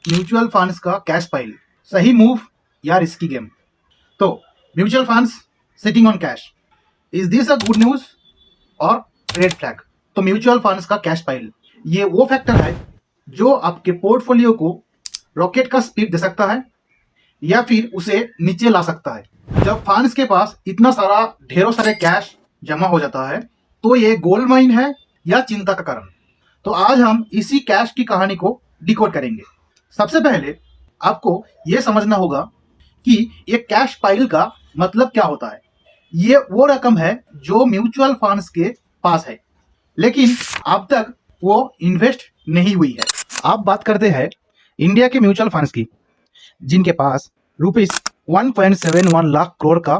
Mutual funds का cash pile, सही move या रिस्की गेम? तो mutual funds sitting on cash, is this a good news और red flag? तो mutual funds का कैश पाइल ये वो फैक्टर है जो आपके पोर्टफोलियो को रॉकेट का स्पीड दे सकता है या फिर उसे नीचे ला सकता है। जब फंड्स के पास इतना सारा ढेरों सारे कैश जमा हो जाता है तो ये गोल्ड माइन है या चिंता का कारण? तो आज हम इसी कैश की कहानी को डिकोड करेंगे। सबसे पहले आपको यह समझना होगा कि ये कैश पाइल का मतलब क्या होता है। ये वो रकम है जो म्यूचुअल फंड्स के पास है लेकिन अब तक वो इन्वेस्ट नहीं हुई है। आप बात करते हैं इंडिया के म्यूचुअल फंड्स की, जिनके पास ₹1.71 लाख करोड़ का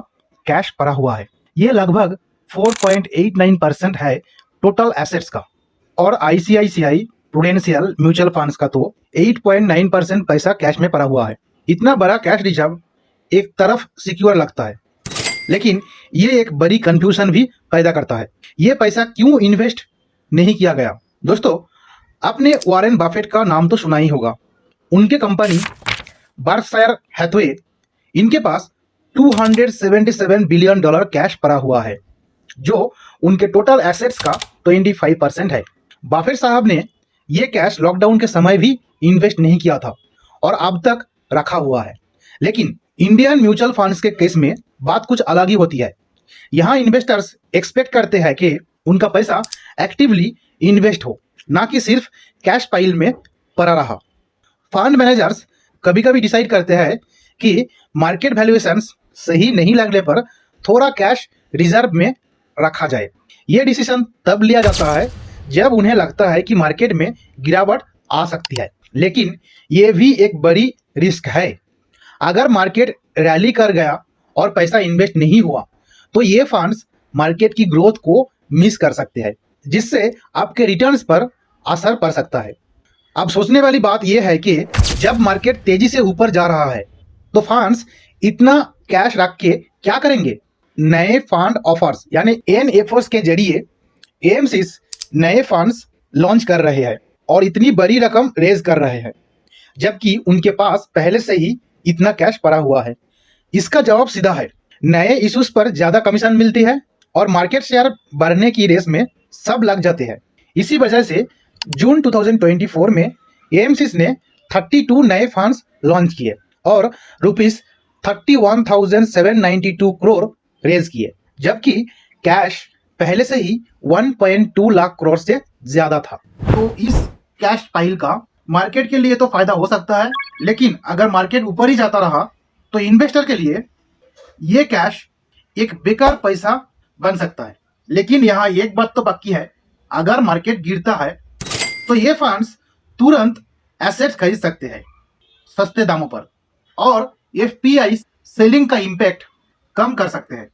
कैश पड़ा हुआ है। ये लगभग 4.89% है टोटल एसेट्स का। और ICICI प्रूडेंशियल म्यूचुअल फंड्स का तो 8.9% पैसा कैश में पड़ा हुआ है। इतना बड़ा कैश रिजर्व एक तरफ सिक्योर लगता है, लेकिन ये एक बड़ी कंफ्यूजन भी पैदा करता है। ये पैसा क्यों इन्वेस्ट नहीं किया गया? दोस्तों, आपने वॉरेन बफेट का नाम तो सुना ही होगा। उनके कंपनी बर्कशायर हैथवे, इनके पास $277 बिलियन कैश पड़ा हुआ है, जो उनके टोटल एसेट्स का 25% है। बफेट साहब ने ये कैश लॉकडाउन के समय भी इन्वेस्ट नहीं किया था और अब तक रखा हुआ है। लेकिन इंडियन म्यूचुअल फंड्स के केस में बात कुछ अलग ही होती है। यहाँ इन्वेस्टर्स एक्सपेक्ट करते हैं कि उनका पैसा एक्टिवली इन्वेस्ट हो, ना कि सिर्फ कैश पाइल में पड़ा रहा। फंड मैनेजर्स कभी कभी डिसाइड करते हैं कि मार्केट वैल्यूएशंस सही नहीं लगने पर थोड़ा कैश रिजर्व में रखा जाए। ये डिसीजन तब लिया जाता है जब उन्हें लगता है कि मार्केट में गिरावट आ सकती है। लेकिन ये भी एक बड़ी रिस्क है। अगर मार्केट रैली कर गया और पैसा इन्वेस्ट नहीं हुआ तो ये फंड्स मार्केट की ग्रोथ को मिस कर सकते हैं, जिससे आपके रिटर्न्स पर असर पड़ सकता है। अब सोचने वाली बात यह है कि जब मार्केट तेजी से ऊपर जा रहा है तो फंड्स इतना कैश रख के क्या करेंगे? नए फंड ऑफर्स यानी NFOs के जरिए AMCs नए फंड्स लॉन्च कर रहे हैं और इतनी बड़ी रकम रेज कर रहे हैं, जबकि उनके पास पहले से ही इतना कैश पड़ा हुआ है। इसका जवाब सीधा है, नए इश्यूज पर ज्यादा कमीशन मिलती है और मार्केट शेयर बढ़ने की रेस में सब लग जाते हैं। इसी वजह से जून 2024 में AMCs ने 32 नए फंड्स लॉन्च किए और ₹31,792 करोड़ रेज किए, जबकि कैश पहले से ही 1.2 लाख करोड़ से ज्यादा था। तो इस कैश पाइल का मार्केट के लिए तो फायदा हो सकता है, लेकिन अगर मार्केट ऊपर ही जाता रहा तो इन्वेस्टर के लिए ये कैश एक बेकार पैसा बन सकता है। लेकिन यहाँ एक बात तो पक्की है, अगर मार्केट गिरता है तो ये फंड्स तुरंत एसेट्स खरीद सकते हैं सस्ते दामों पर और FPI सेलिंग का इम्पैक्ट कम कर सकते हैं।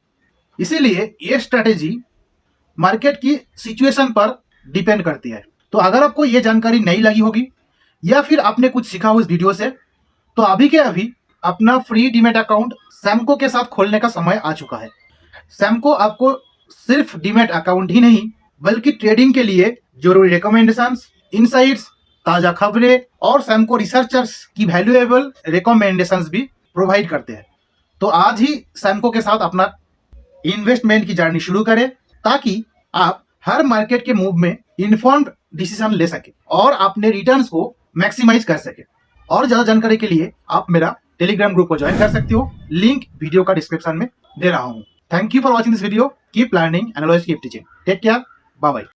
इसीलिए ये स्ट्रेटेजी मार्केट की सिचुएशन पर डिपेंड करती है। तो अगर आपको ये जानकारी नहीं लगी होगी या फिर आपने कुछ सीखा हो इस वीडियो से, तो अभी के अभी अपना फ्री डीमैट अकाउंट सैमको के साथ खोलने का समय आ चुका है। सैमको आपको सिर्फ डीमैट अकाउंट ही नहीं बल्कि ट्रेडिंग के लिए जरूरी रिकमेंडेशंस, इनसाइट्स, ताजा खबरें और सैमको रिसर्चर्स की वैल्यूएबल रिकमेंडेशंस भी प्रोवाइड करते हैं। तो आज ही सैमको के साथ अपना इन्वेस्टमेंट की जर्नी शुरू करें ताकि आप हर मार्केट के मूव में इन्फॉर्म्ड डिसीजन ले सके और अपने रिटर्न्स को मैक्सिमाइज कर सके। और ज्यादा जानकारी के लिए आप मेरा टेलीग्राम ग्रुप को ज्वाइन कर सकते हो, लिंक वीडियो का डिस्क्रिप्शन में दे रहा हूँ। Thank you for watching this video. Keep learning, analyze, keep teaching. Take care, bye bye.